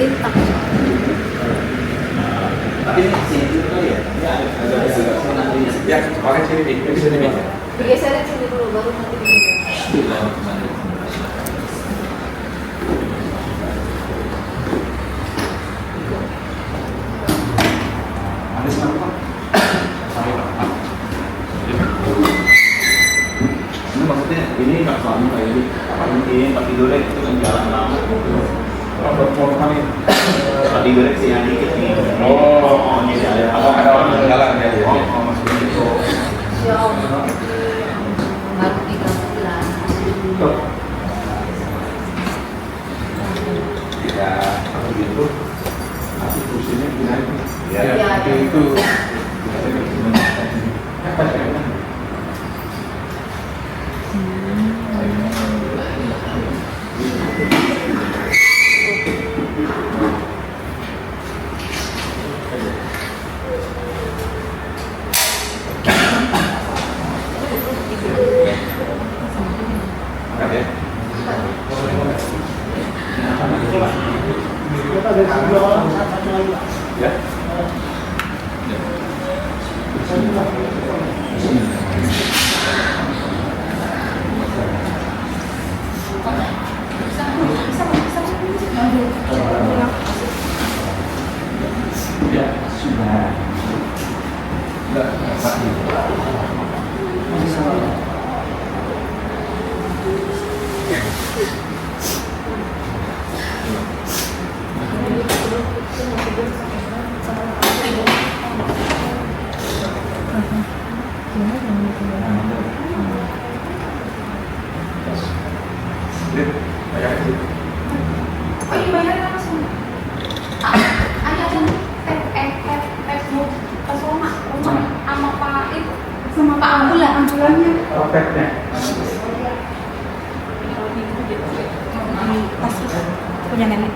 bintang. Tapi ini sini dulu kali ya? Ya, agak ya, pakai sini nih, di sini nih. Digeserin sini dulu, baru nanti dipindah. Manis mana Pak? Sampai Pak. Ini maksudnya ini nggak selalu kayak ini. Apa mungkin Pak tidurnya itu kan jalan lama. Kalau berforma nih, Pak tidurnya sih yang dikit nih. Oh, ini ada orang yang jalan ya. Oh, maksudnya itu. Ya Allah, baru 3 bulan. Ya, kalau gitu, aku kursinya gimana? Ya, itu. Ya. Ya, sudah. Enggak, Pak. Oh iya, bayarnya langsung. Ayo pas rumah sama Pak itu, sama Pak ambulannya. Perfectnya. Tas punya nenek.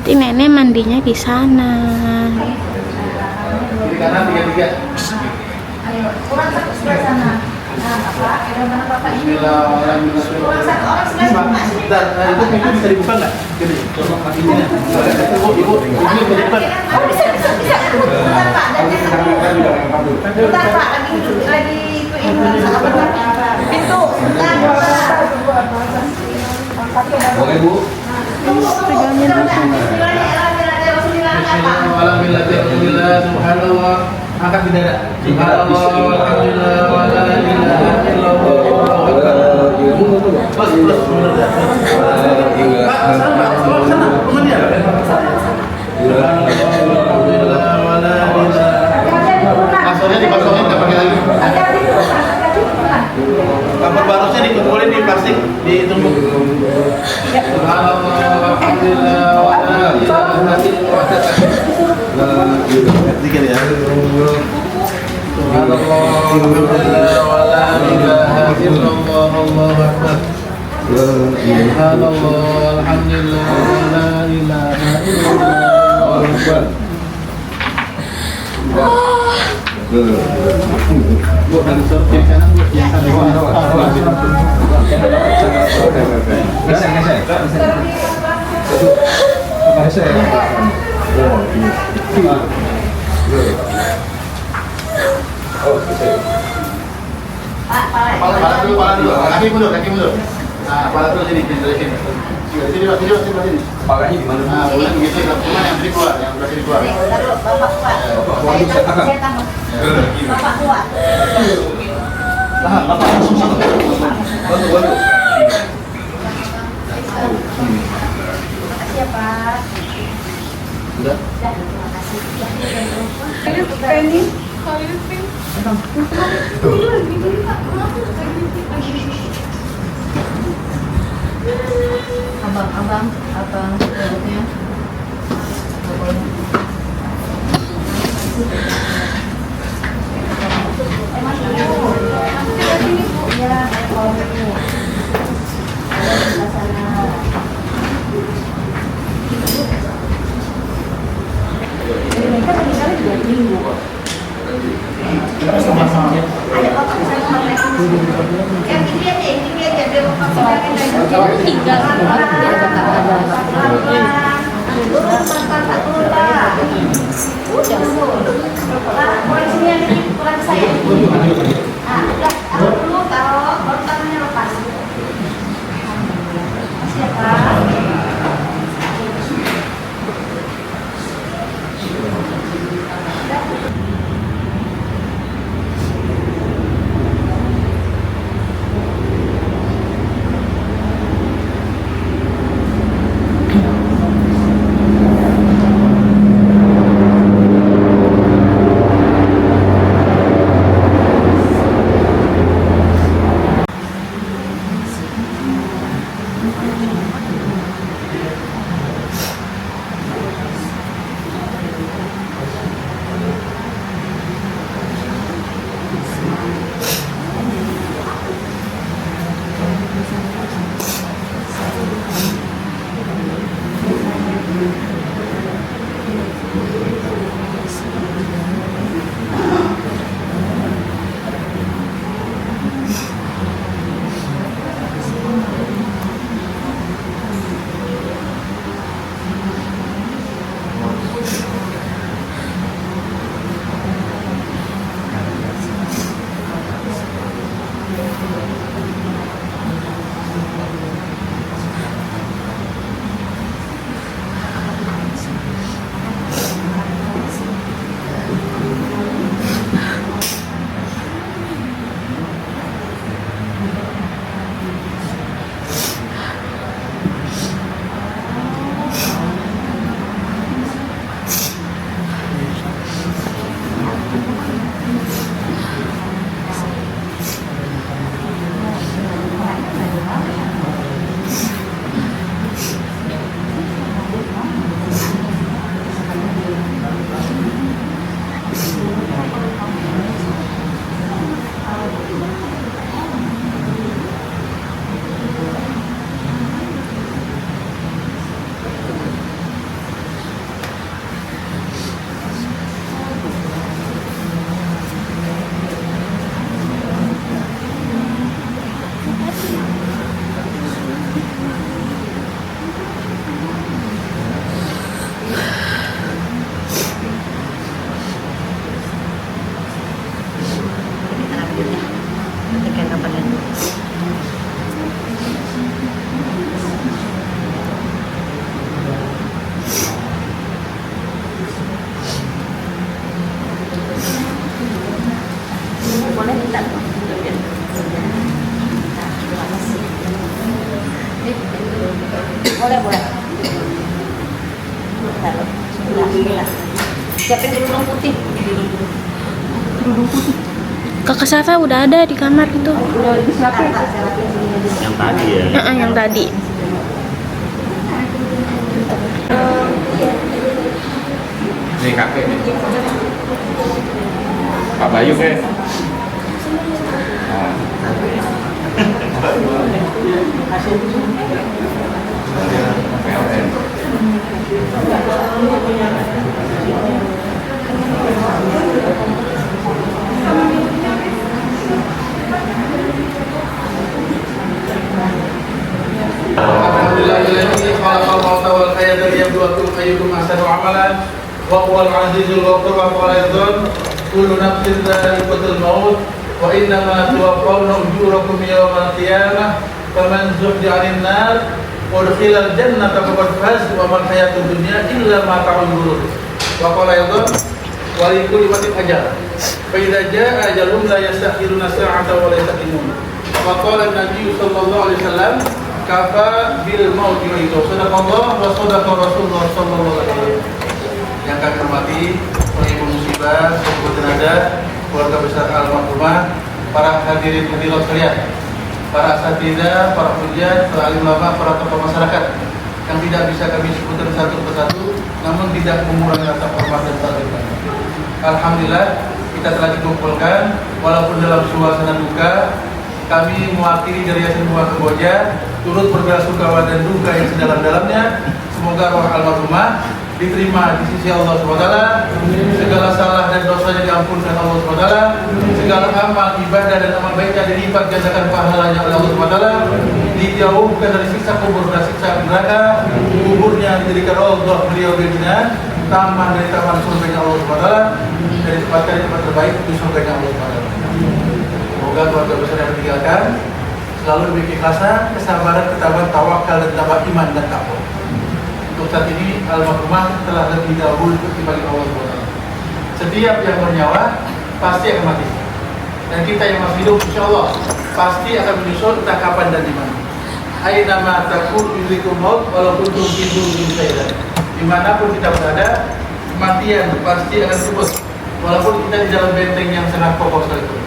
Nanti nenek mandinya di sana. Kiri kanan 3-3. Ayo, kurang satu sebelah sana. Nah, Bapak, mana Bapak ini? Bismillahirrahmanirrahim. Kurang satu orang sebelah sana. Bentar, itu pintu bisa dibuka nggak? Gini, tolong kakinya. Ibu bisa dibuka. Oh, bisa. Bentar, Pak. Bentar, Pak. Lagi itu apa Pak? Pintu. Bentar, Boleh, Bu. Alhamdulillah, subhanallah. Angkat di dada. Subhanallah, alhamdulillah, wa la ilaha illallah. Plus. Pak, sana, teman dia. Alhamdulillah, wa la ilaha. Pasornya dipasangin, nggak pakai lagi. Kabar barusnya dikumpulin di plastik, ditumbuk. Subhanallah. Zikir ya. Kepala dulu, kaki mundur. Nah, kepala dulu sini, dari sini. Sini, sini. Kepalanya di mana? Nah, bulan gitu, cuma yang sini keluar, yang belah sini keluar. Bapak kuat. Saya tambah. Bapak kuat. Tahan, Bapak. Bantu. Makasih ya, Pak. Udah? Terima kasih. Abang, berikutnya. Iya, kalau itu. Ada sana. Mereka meninggal 2 minggu. Ada bapak saya yang ini aja dia bapak saya tinggal udah sini ada kurang saya udah taruh dulu baru tangannya lepas. Masih ya Pak. Boleh. Bentar. Siapin kerudung putih. Kakak Safa udah ada di kamar itu. Yang tadi ya. Yang tadi. kakek nih. Pak Bayu ke. Nah. PLN. Alhamdulillahilladzi khalaqal mauta wal hayata liyabluwakum ayyukum ahsanu amalan wa huwal azizul ghafur wa qala aydan kullu nafsin dha'iqatul maut wa innama tuwaffawna ujurakum yawmal qiyamah faman zuhziha 'anil nar wa udkhilal jannata faqad faz wa mal hayatud dunya illa mata'ul ghurur wa qala aydan wa likulli waqtin ajal fa idza jaa ajalun la yastakhiruna sa'atan wa la yastaqdimun wa qala an-nabiy sallallahu alaihi wasallam kafa bil mauti wa itu sadaqallah wa sadaqa Rasulullah sallallahu alaihi wasallam. Yang kami hormati pengibu musibah, sepupu jenazah, keluarga besar almarhumah, para hadirin hadirat sekalian, para asatidzah, para hujjah, para alim ulama, para tokoh masyarakat yang tidak bisa kami sebutkan satu persatu, namun tidak mengurangi rasa hormat dan takzim. Alhamdulillah kita telah dikumpulkan walaupun dalam suasana duka. Kami mewakili dari Yayasan Bunga Kamboja turut berbela-sungkawa dan duka yang sedalam-dalamnya. Semoga roh almarhumah diterima di sisi Allah SWT, segala salah dan dosanya diampunkan Allah SWT, segala amal ibadah dan amal baiknya dilipat gandakan pahalanya oleh Allah SWT, dijauhkan dari siksa kubur dan siksa neraka, kuburnya dijadikan Allah beliau dengan taman dari taman surganya Allah SWT, dari tempat terbaik di surganya Allah SWT. Semoga keluarga besar yang meninggalkan selalu diberi ikhlasan, kesabaran, ketabahan, tawakal dan tambah iman dan takwa. Untuk saat ini almarhumah telah lebih dahulu dibagi Allah SWT. Setiap yang bernyawa pasti akan mati. Dan kita yang masih hidup insya Allah pasti akan menyusul entah kapan dan di mana. Aina ma takun yudrikum maut walaupun tuhibu min khairan. Dimanapun kita berada, kematian pasti akan jemput. Walaupun kita di dalam benteng yang sangat kokoh sekalipun.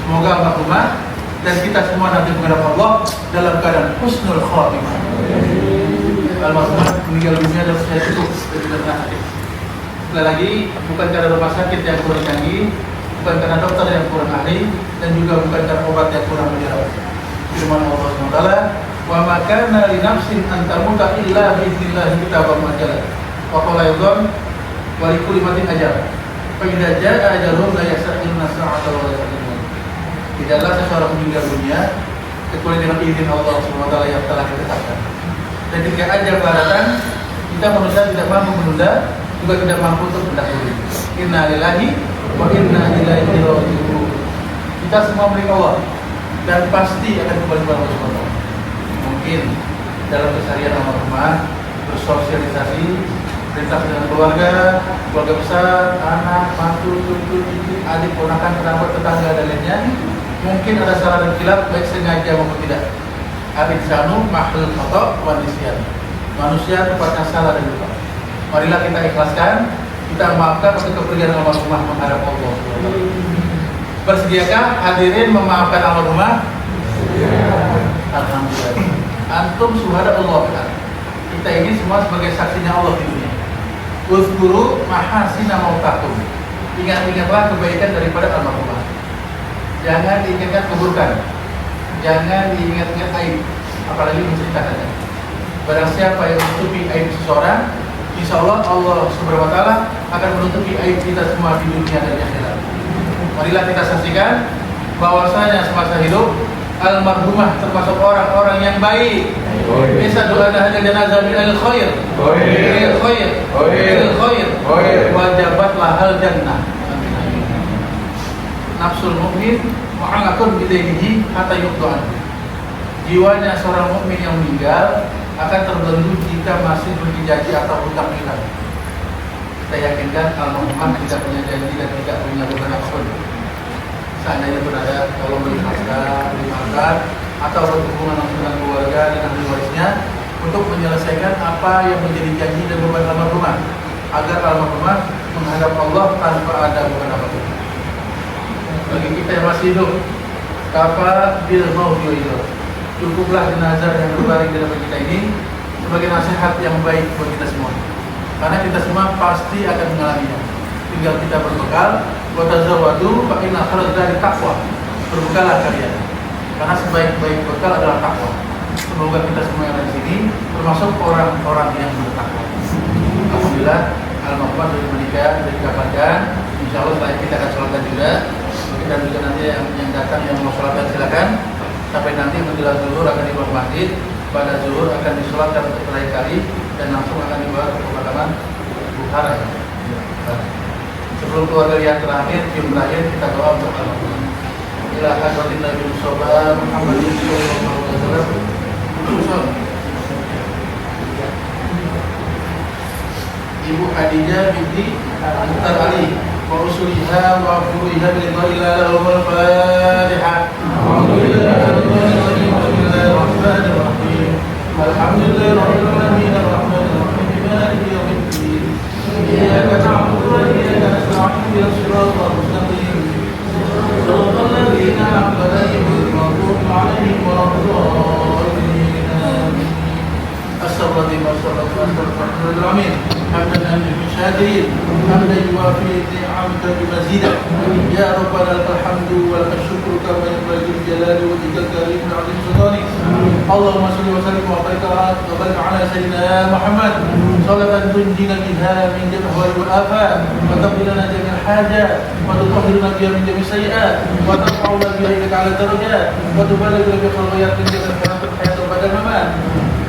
Semoga almarhumah dan kita semua nanti menghadap Allah dalam keadaan husnul khatimah. Almarhumah meninggal dunia dalam usia cukup dari benar hati. Sekali lagi, bukan karena rumah sakit yang kurang canggih, bukan karena dokter yang kurang ahli, dan juga bukan karena obat yang kurang menyerat. Firman Allah SWT, wa ma kana li nafsin an tamuta illa bi idznillah kitaban muajjalan. Wa qala aydan wa likulli matin ajal. Fa idza jaa ajalun la yastakhiruna sa'atan wa la yastaqdimun. Tidaklah seseorang meninggal dunia kecuali dengan izin Allah SWT yang telah ditetapkan. Dan ketika ajal datang, kita manusia tidak mampu menunda, juga tidak mampu untuk mendahului. Inna lillahi wa inna ilaihi raji'un. Kita semua milik Allah dan pasti akan kembali kepada Allah SWT. Mungkin dalam keseharian almarhumah bersosialisasi, perintah dengan keluarga besar, anak, mantu, cucu, cici, adik, ponakan, kerabat, tetangga dan lainnya. Mungkin ada salah dan khilaf baik sengaja maupun tidak. Al-insanu mahlul khata' wa nisyan. Manusia tempatnya salah dan lupa. Marilah kita ikhlaskan, kita maafkan untuk kepergian almarhumah menghadap Allah. Bersediakah hadirin memaafkan almarhumah? Alhamdulillah. Antum syuhada Allah. Kita ini semua sebagai saksinya Allah di dunia. Uzkuru mahasina mautakum. Ingat-ingatlah kebaikan daripada almarhumah. Jangan diingatkan keburukan, jangan diingat-ingat aib, apalagi menceritakannya. Barang siapa yang menutupi aib seseorang, insya Allah Allah Subhanahu Wa Taala akan menutupi aib kita semua di dunia dan di akhirat. Marilah kita saksikan bahwasanya semasa hidup almarhumah termasuk orang-orang yang baik. Bisa doa hanya jenazah min al-khair, khair, wajabat lahal jannah. Nafsul mukmin mu'allaqun bidaynihi hatta yuqda. Jiwanya seorang mukmin yang meninggal akan terbelenggu jika masih berjanji atau hutang piutang. Kita yakinkan almarhumah tidak punya janji dan tidak punya beban apapun. Seandainya berada kalau berikhlaskan, dimakan atau berhubungan langsung dengan keluarga dan ahli warisnya untuk menyelesaikan apa yang menjadi janji dan beban almarhumah agar almarhumah menghadap Allah tanpa ada beban apapun. Bagi kita yang masih hidup, kafa bil mauti wa cukuplah jenazah yang berbaring di dalam kita ini sebagai nasihat yang baik buat kita semua. Karena kita semua pasti akan mengalaminya. Tinggal kita berbekal. Wa tazawwadu fa inna khairaz zadi taqwa. Berbekallah kalian. Karena sebaik-baik bekal adalah takwa. Semoga kita semua yang ada di sini termasuk orang-orang yang bertakwa. Alhamdulillah, al-mahfad dari menikah sudah dikabarkan. Insya Allah setelah kita akan sholatkan juga. Dan juga nanti yang datang yang mau sholatkan silakan. Sampai nanti menjelang zuhur akan dibawa ke masjid. Pada zuhur akan disolatkan untuk terakhir kali dan langsung akan dibawa ke pemakaman Bukhara. Sebelum keluarga yang terakhir, yang terakhir kita doa untuk al-mahfad. Ila hadratin Nabi Muhammad Muhammadin sallallahu alaihi wasallam. Ibu Khadijah binti Mukhtar Ali wa usuliha wa furuiha bil ila al Fatihah. Alhamdulillahirabbil alamin arrahmanir rahim maliki yaumiddin. Iyyaka na'budu wa iyyaka nasta'in ihdinas siratal mustaqim. صراط الذين أنعمت عليهم غير المغضوب عليهم ولا الضالين آمين. أستغفر الله وأستغفر العظيم حمدا للشاكرين حمدا يوافي نعمك بمزيدا يا ربنا لك الحمد ولك الشكر كما ينبغي لجلال وجهك الكريم وعظيم سلطانك. اللهم صل وسلم وبارك على سيدنا محمد صلاة تنجينا بها من جميع الأهوال والآفات وتقضي لنا جميع الحاجات وتطهرنا بها من جميع السيئات وترفعنا بها إليك على الدرجات وتبلغنا بها الغايات من جميع الحياة وبعد الممات.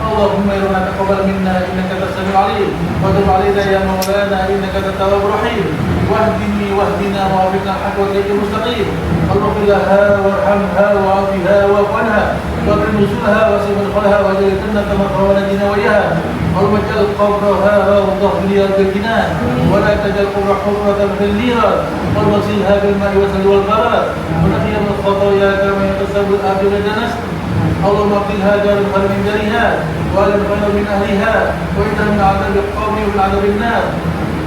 اللهم ربنا تقبل منا انك انت السميع العليم وتب علينا يا مولانا انك انت التواب الرحيم واهدني واهدنا ووفقنا الحق والطريق المستقيم. اللهم اغفر لها وارحمها وعافها واعف عنها واكرم نزولها واسع مدخلها واجعل الجنه مثواها ونجنا واياها. اللهم اجعل قبرها روضه من رياض الجنان ولا تجعل قبر حفره في النيران. اللهم اغسلها بالماء والثلج والبرد ونقيها من الخطايا كما يغسل الابيض من الدنس. اللهم اغفرها دار الخير من دارها واهل الخير من اهلها واجعلها من عذاب القوم ومن عذاب النار.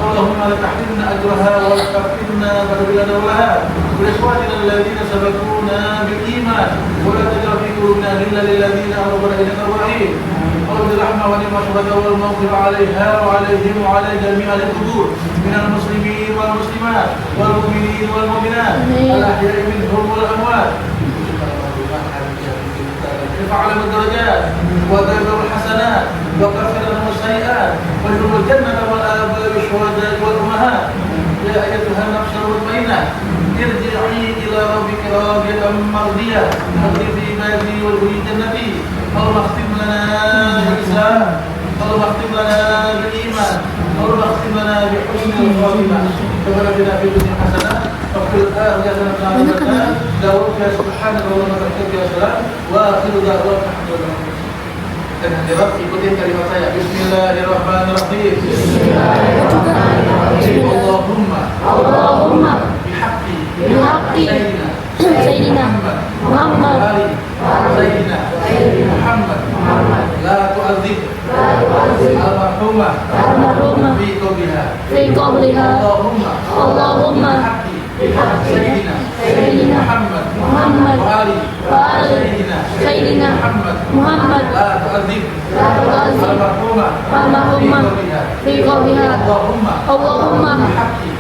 اللهم لا تحرمنا اجرها ولا تفتنا بدلنا ولها ولاخواننا الذين سبقونا بالايمان ولا تجعل في قلوبنا غلا للذين امنوا انك رحيم. اللهم بالرحمه ونعم الشهداء والمغفر عليها وعليهم وعلى جميع القبور من المسلمين والمسلمات والمؤمنين والمؤمنات الاحياء منهم والاموات. ارفع لهم الدرجات ودرجهم الحسنات وكفر لهم السيئات وادخلهم الجنة والآباء والشهداء والأمهات. يا أيتها النفس المطمئنة ارجعي إلى ربك راضية مرضية ادخلي في عبادي وادخلي جنتي. اللهم اختم لنا بالإسلام اللهم اختم لنا بالإيمان اللهم اختم لنا بحسن الخاتمة. ربنا آتنا في الدنيا حسنة وفي الآخرة حسنة دعوك يا سبحانك اللهم وبحمدك يا سلام وآخر دعوانا الحمد لله. Dan hadirat ikutin kalimat saya. Bismillahirrahmanirrahim. Allahumma bihaqqi Sayyidina Muhammad Sayyidina Muhammad la tu'adzib al-marhumah fi qabriha. Allahumma Sayyidina Muhammad wa ali Sayyidina Muhammad la tu'adzib al-marhumah fi qabriha. Allahumma bihaqqi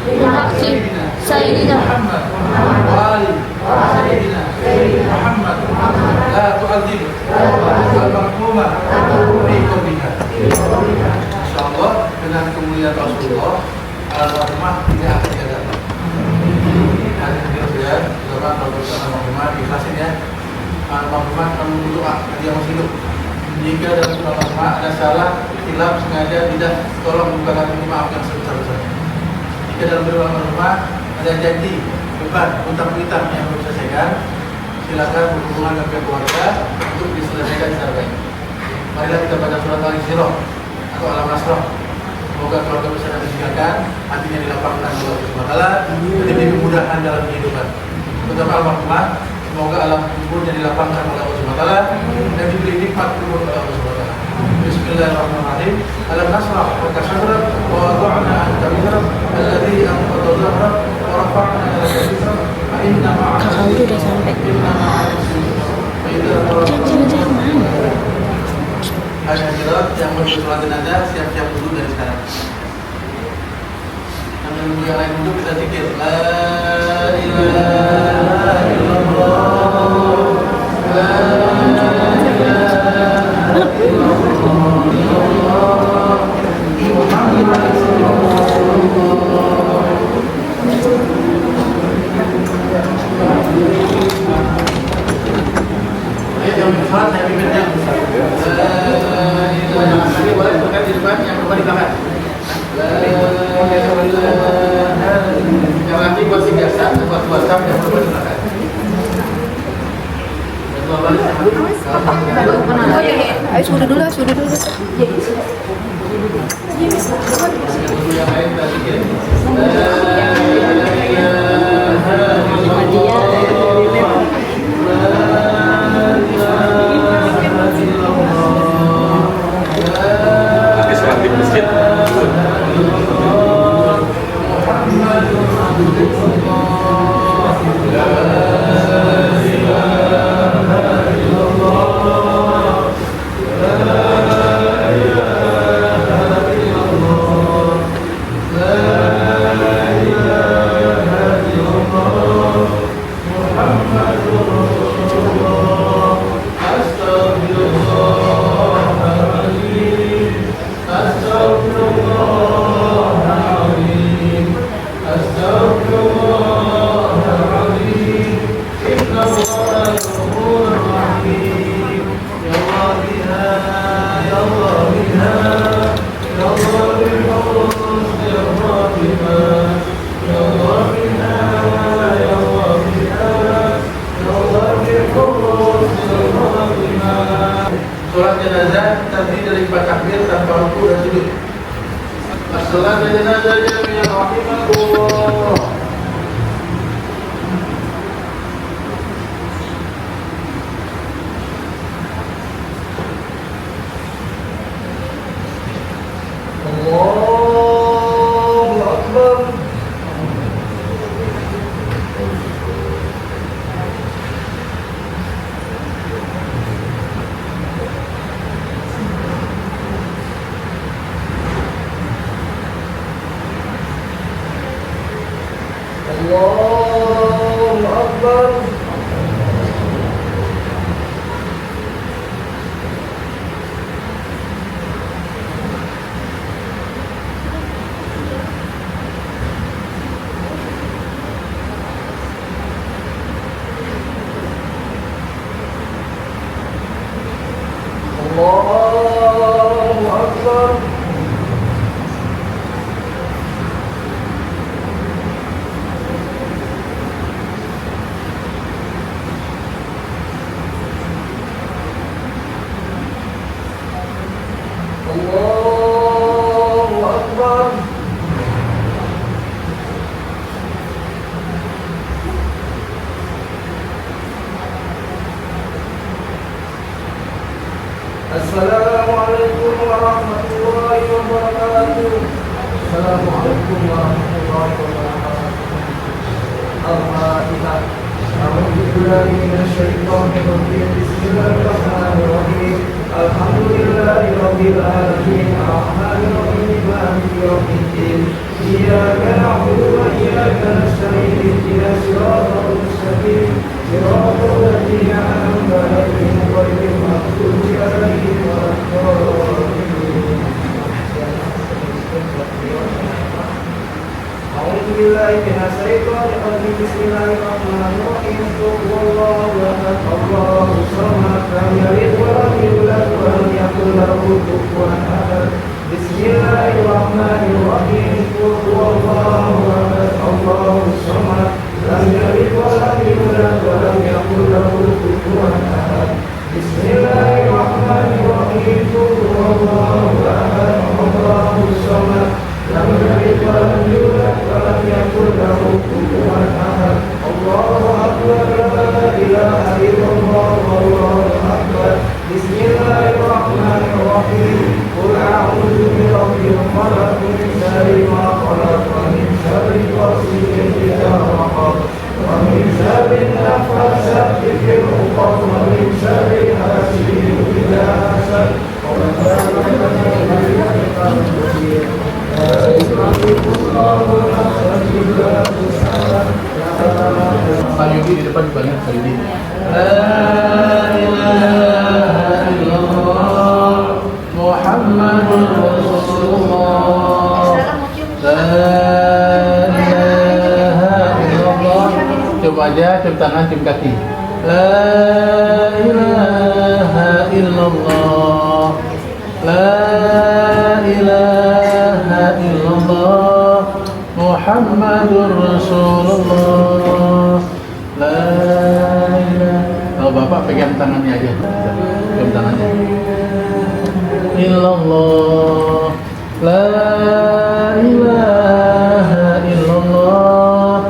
Sayyidina Muhammad wa ali Sayyidina Muhammad la tu'adzib al-marhumah fi qabriha. Insyaallah dengan kemuliaan Rasulullah al-marhumah tidak akan diadab. Hadirin ya, saudara bersama Muhammad ikhlasin ya. Muhammad kamu berdoa dia masih hidup. Jika dalam Muhammad ada salah, hilaf sengaja tidak, tolong bukakan ini maafkan sebesar-besarnya. Jika dalam Muhammad ada janji, beban, utang-utang yang belum diselesaikan, silakan berhubungan dengan pihak keluarga untuk diselesaikan secara baik. Marilah kita baca surat Al-Isra atau Al-Nasr. Semoga keluarga besar yang disediakan hatinya dilapangkan oleh Allah Subhanahu wa taala dan diberi kemudahan dalam kehidupan. Terutama almarhumah, semoga alam kuburnya dilapangkan oleh Allah Subhanahu wa taala dan diberi nikmat kubur oleh Allah Subhanahu wa taala. Bismillahirrahmanirrahim. Alam nasrah laka sadrak wa wada'na 'anka wizrak alladhi anqadha dhahrak wa rafa'na laka dhikrak fa inna ma'a Kalau udah sampai. Ada hadirat yang mau sholat jenazah siap-siap dulu dari sekarang. Yang lain dulu kita zikir. La ilaha illallah. La ilaha illallah. Muhammad Rasulullah. Ayo yang sholat saya pimpinnya. Ini boleh bukan di depan, yang di belakang. Yang nanti buat si biasa, buat WhatsApp yang di belakang. Ayo sudah dulu, sudah dulu. Yang lain tadi ya. Habis sholat di masjid. Sholat jenazah terdiri dari 4 takbir tanpa rukuk dan sujud. As-salatu jenazah jami'an rahimakumullah. Allahu Akbar. Allahu Akbar. Allahu Akbar. Allahu Akbar. Assalamualaikum warahmatullahi wabarakatuh. Assalamualaikum warahmatullahi wabarakatuh. Al-Fatihah. A'udzu billahi minasyaitonir rajim. Bismillahirrahmanirrahim. Alhamdulillahi rabbil alamin. Arrahmanir rahim. Maliki yaumiddin. Iyyaka na'budu wa iyyaka nasta'in. Ihdinas siratal mustaqim. Siratal ladzina an'amta 'alaihim ghairil maghdubi 'alaihim waladdallin. A'udzu billahi minasyaitonir rajim. Bismillahirrahmanirrahim. Qul huwallahu ahad. Allahus samad. Lam yalid wa lam yulad wa lam yakul lahu kufuwan ahad. Bismillahirrahmanirrahim. Qul huwallahu ahad. Allahus samad. Lam yalid wa lam yulad wa lam yakul lahu kufuwan ahad. Bismillahirrahmanirrahim. Qul huwallahu ahad. Allahus samad. Lam yalid wa lam yulad wa lam yakul lahu kufuwan ahad. Allahu akbar. La ilaha illallah. Allahu akbar. Bismillahirrahmanirrahim. Qul a'udzu birabbil falaq, min syarri ma khalaq, wa min syarri ghasiqin idza waqab, wa min syarri naffasati fil 'uqad, wa min syarri hasidin idza hasad. Wa wajah, cium tangan, cium kaki. La ilaha illallah. La ilaha illallah. Muhammadur Rasulullah. La ilaha. Kalau Bapak pegang tangannya aja. Cium tangannya. Illallah. La ilaha illallah.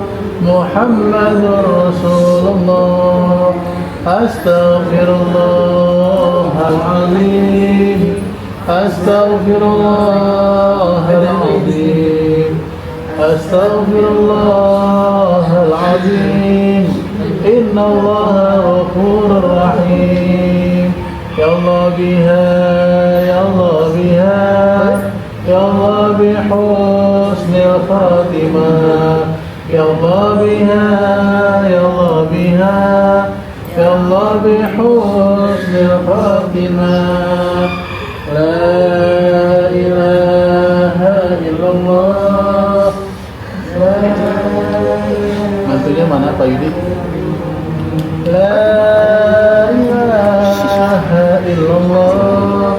Muhammadur Rasulullah. Astaghfirullahaladzim. Astaghfirullahaladzim. Astaghfirullahaladzim. Innallaha ghafurur rahim. Ya Allah biha, ya Allah biha, ya Allah bihusnil khatimah. Ya Allah biha, ya Allah biha, ya Allah bihusnil khatimah. La ilaha illallah. Mantunya mana Pak Yudi? La ilaha illallah.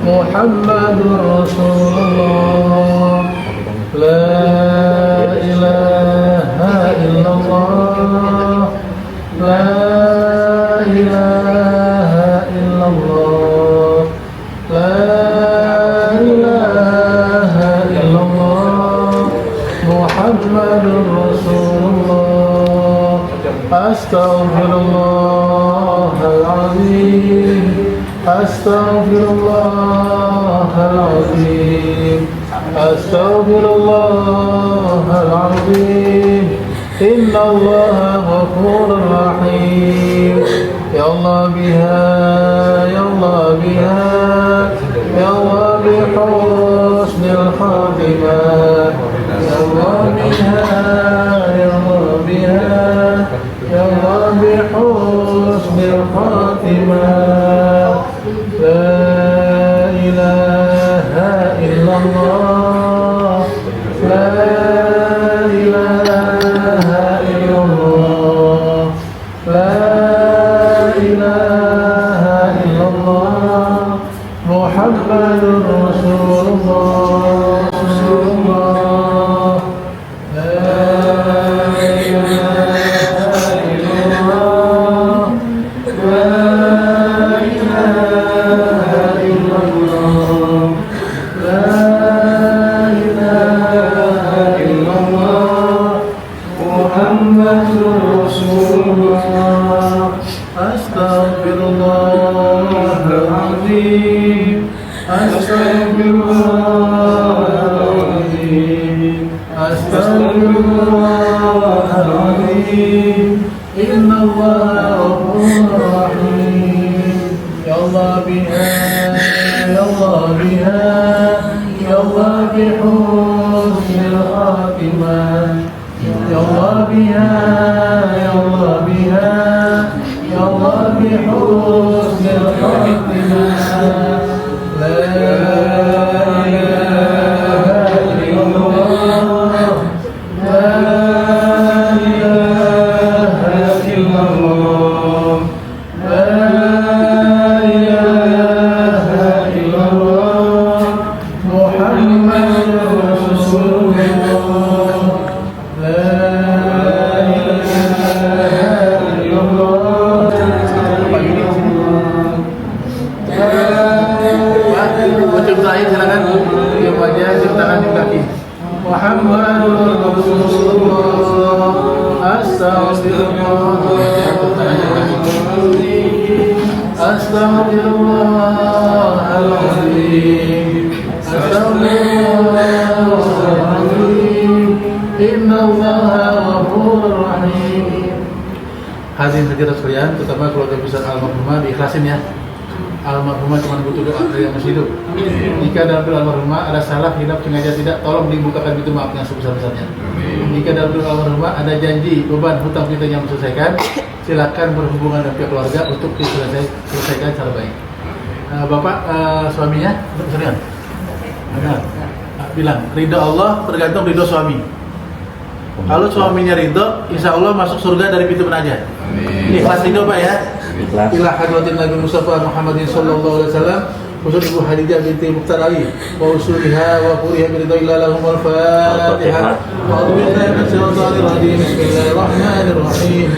Muhammadur Rasulullah. La ilaha illallah. La ilaha illallah. La ilaha illallah. Muhammadur Rasulullah. Astaghfirullahaladzim. Astaghfirullahaladzim. Astaghfirullahaladzim. Innallaha ghafurur rahim. Ya Allah biha, ya Allah biha, ya Allah bihusnil khatimah. Ya Allah biha, ya Allah biha, ya Allah bihusnil khatimah. La ilaha illallah. La ilaha illallah. La ilaha illallah. Muhammadur Rasulullah. Rasulullah. La ilaha illallah. La ilaha illallah. La ilaha illallah. Muhammadur Rasulullah. Astaghfirullahaladzim. Astaghfirullahaladzim. Astaghfirullahaladzim. Innallaha ghafurur rahim. Ya Allah biha, ya Allah biha, ya Allah bihusnil khatimah. Ya Allah biha, ya Allah biha, ya Allah bihusnil khatimah. La ilaha illallah. La ilaha illallah. La ilaha illallah. Muhammadur Rasulullah. La ilaha illallah. Cium terakhir silakan. Cium wajah, cium tangan, cium kaki. Muhammadur Rasulullah. Astaghfirullah. Astaghfirullahaladzim. Astaghfirullahaladzim. Innallaha ghafurur rahim. Hadirin hadirat sekalian, terutama keluarga besar almarhumah, diikhlasin ya. Almarhumah cuma butuh doa dari yang masih hidup. Jika dalam doa almarhumah ada salah, hilaf, sengaja tidak, tolong dibukakan pintu maaf yang sebesar-besarnya. Jika dalam doa almarhumah ada janji, beban, hutang kita yang diselesaikan, silakan berhubungan dengan pihak keluarga untuk diselesaikan secara baik. Bapak suaminya, benar? Bilang, ridho Allah tergantung ridho suami. Kalau suaminya ridho, insya Allah masuk surga dari pintu mana aja. Ikhlas ridho Pak ya. Ila hadratin Nabi Mustafa Muhammadin sallallahu alaihi wasallam. Usul Ibu Khadijah binti Muqtarai wa usuliha wa quriha biridillah lahumul Fatihah. A'udzu billahi minasyaitonir rajim. Bismillahirrahmanirrahim.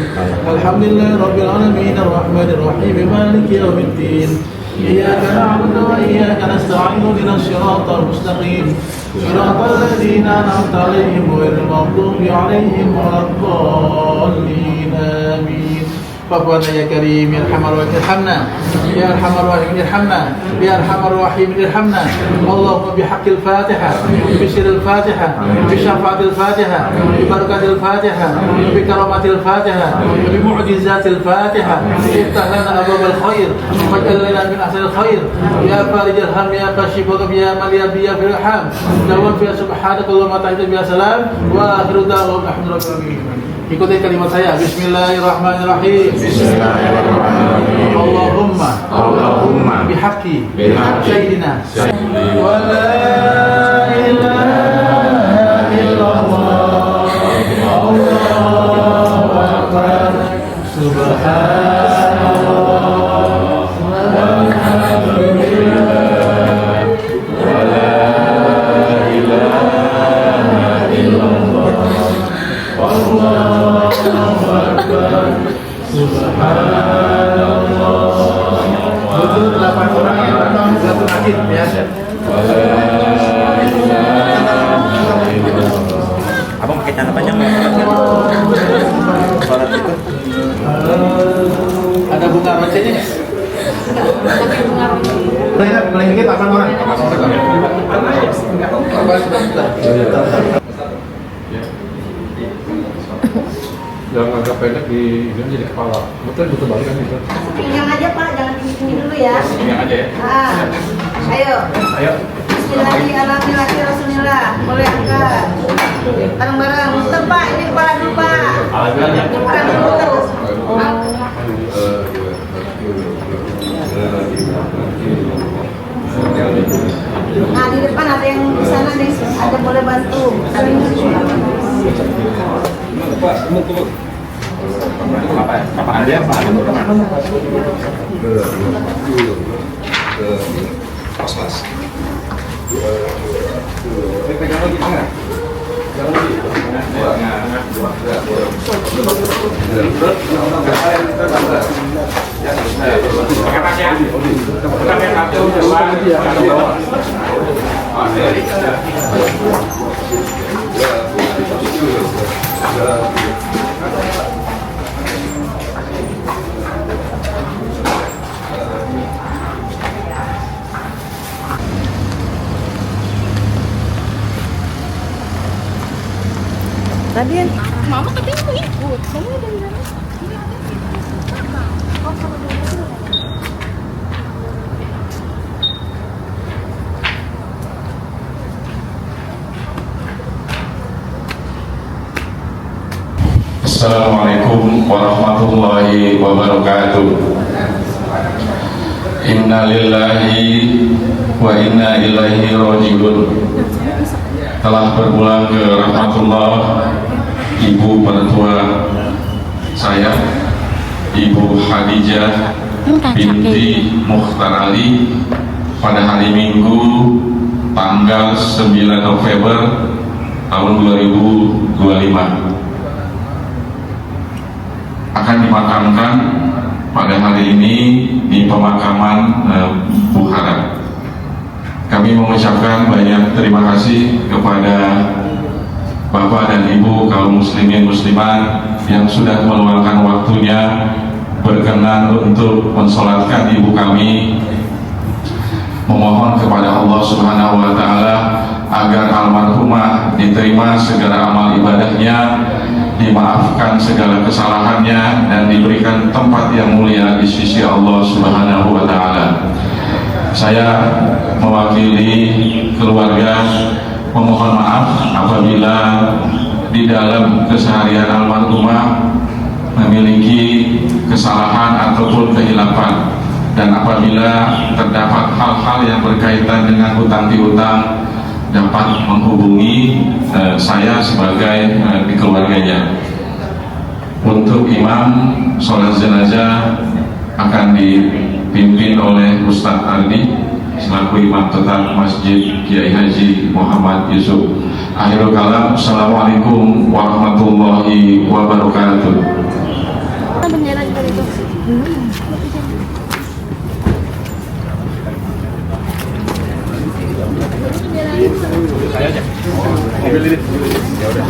Alhamdulillahi rabbil alamin arrahmanir rahim maliki yaumiddin. Iyyaka na'budu wa iyyaka nasta'in ihdinas siratal mustaqim. Siratal ladzina an'amta 'alaihim ghairil maghdubi 'alaihim waladdallin. Amin. Rabbana ya Karim ya Arhamar Rahimin irhamna ya Arhamar Rahimin irhamna ya Arhamar Rahimin irhamna Allahumma bihaqqil Fatihah bi sirril Fatihah bi syafaatil Fatihah bi barakatil Fatihah bi karamatil Fatihah bi mu'jizatil Fatihah iftah lana abwabal khair waj'al lana min ahsanil khair ya farijal ham ya kashifal gham ya man ya fil ham dawam fi subhanakallahumma ta'ala bi salam wa akhiru da'wana alhamdulillahi. Ikuti kalimat saya. Bismillahirrahmanirrahim. Bismillahirrahmanirrahim. Allahumma bihaqqi sayyidina wa la ilaha illallah. Allahu akbar. Subhanallah. Walhamdulillah. Wa la ilaha illallah. Allahu akbar. Subhanallah. Betul 8 orang yang datang satu hadis ya. Abang pakai celana panjang nggak? Sholat itu Ada bunga roncenya nggak? Paling dikit 8 orang. Yang agak pendek di ini jadi kepala. Betul balik kan itu. Pinggang aja Pak, jangan ini dulu ya. Yang aja ya. Ayo. Ayo. Bismillahirrahmanirrahim. Rasulillah. Boleh angkat. Bareng-bareng. Muter Pak, ini kepala dulu Pak. Kepala dulu terus. Nah di depan ada yang di sana nih, ada boleh bantu. apa ada yang paling pas. Pegang lagi enggak? Jangan Tadi Mama katanya mau ikut. Mama udah bilang. Assalamualaikum warahmatullahi wabarakatuh. Inna lillahi wa inna ilaihi raji'un. Telah berpulang ke rahmatullah ibu mertua saya, Ibu Khadijah binti Mukhtar Ali, pada hari Minggu tanggal 9 November tahun 2025 akan dimakamkan pada hari ini di pemakaman Bukhara. Kami mengucapkan banyak terima kasih kepada Bapak dan Ibu kaum muslimin muslimat yang sudah meluangkan waktunya berkenan untuk mensolatkan ibu kami. Memohon kepada Allah Subhanahu wa Ta'ala agar almarhumah diterima segala amal ibadahnya, dimaafkan segala kesalahannya, dan diberikan tempat yang mulia di sisi Allah Subhanahu wa Ta'ala. Saya mewakili keluarga memohon maaf apabila di dalam keseharian almarhumah memiliki kesalahan ataupun kehilapan, dan apabila terdapat hal-hal yang berkaitan dengan hutang piutang dapat menghubungi saya sebagai di keluarganya. Untuk imam sholat jenazah akan dipimpin oleh Ustadz Ardi selaku imam tetap Masjid Kiai Haji Muhammad Yusuf. Akhirul kalam, assalamualaikum warahmatullahi wabarakatuh. Saya aja. Mobil ini. Ya udah.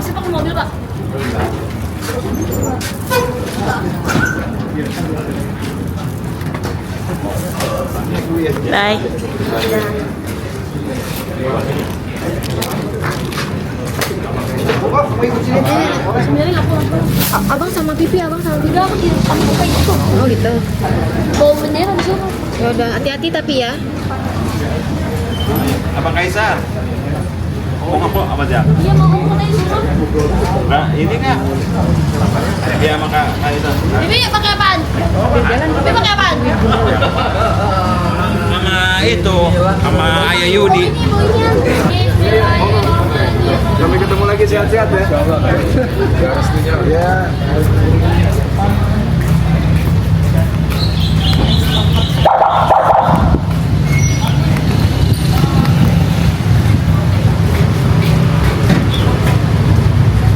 Bisa pakai mobil, Pak. Baik. Sebenarnya nggak pulang. Abang sama Pipi, abang sama Pipi, aku kirim kamu ke itu. Oh gitu. Mau bendera di sana. Ya udah, hati-hati tapi ya. Abang Kaisar. Mau ngapa apa aja? Iya mau kamu ke sana. Nah, ini enggak. Iya, maka Kaisar. Pipi pakai apaan? Pipi pakai apaan? Sama itu, sama Ayah Yudi. Ini mau ini. Sampai ketemu lagi, sehat-sehat ya. Insyaallah. Ya restunya. Ya.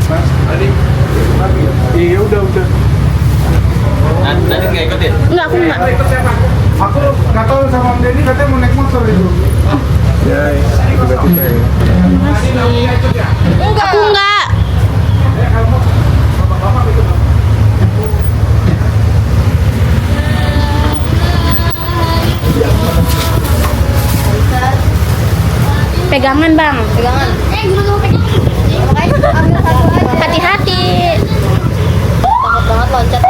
Mas, tadi iya udah. Nanti nggak ikutin? Enggak, aku enggak. Aku nggak tahu sama Om Denny katanya mau naik motor itu. Ya, tiba-tiba ya. Aku enggak. Pegangan, Bang. Pegangan. Gimana mau pegang? Ambil satu aja. Hati-hati. Takut banget loncat.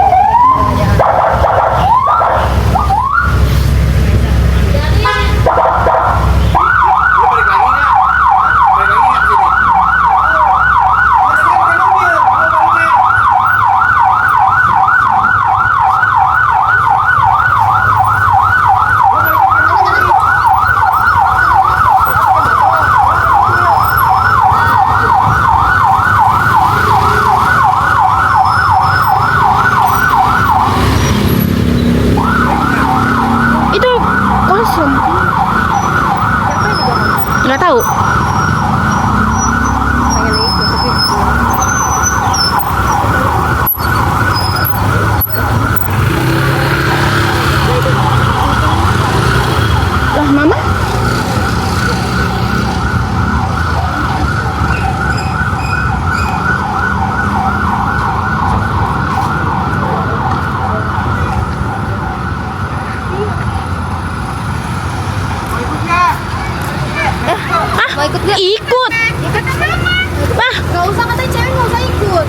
Itu kosong. Nggak tahu. Lah, Mama? Mau ikut nggak? Ikut. Bah, Nggak usah, katanya cewek nggak usah ikut.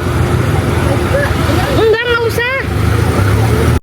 enggak usah.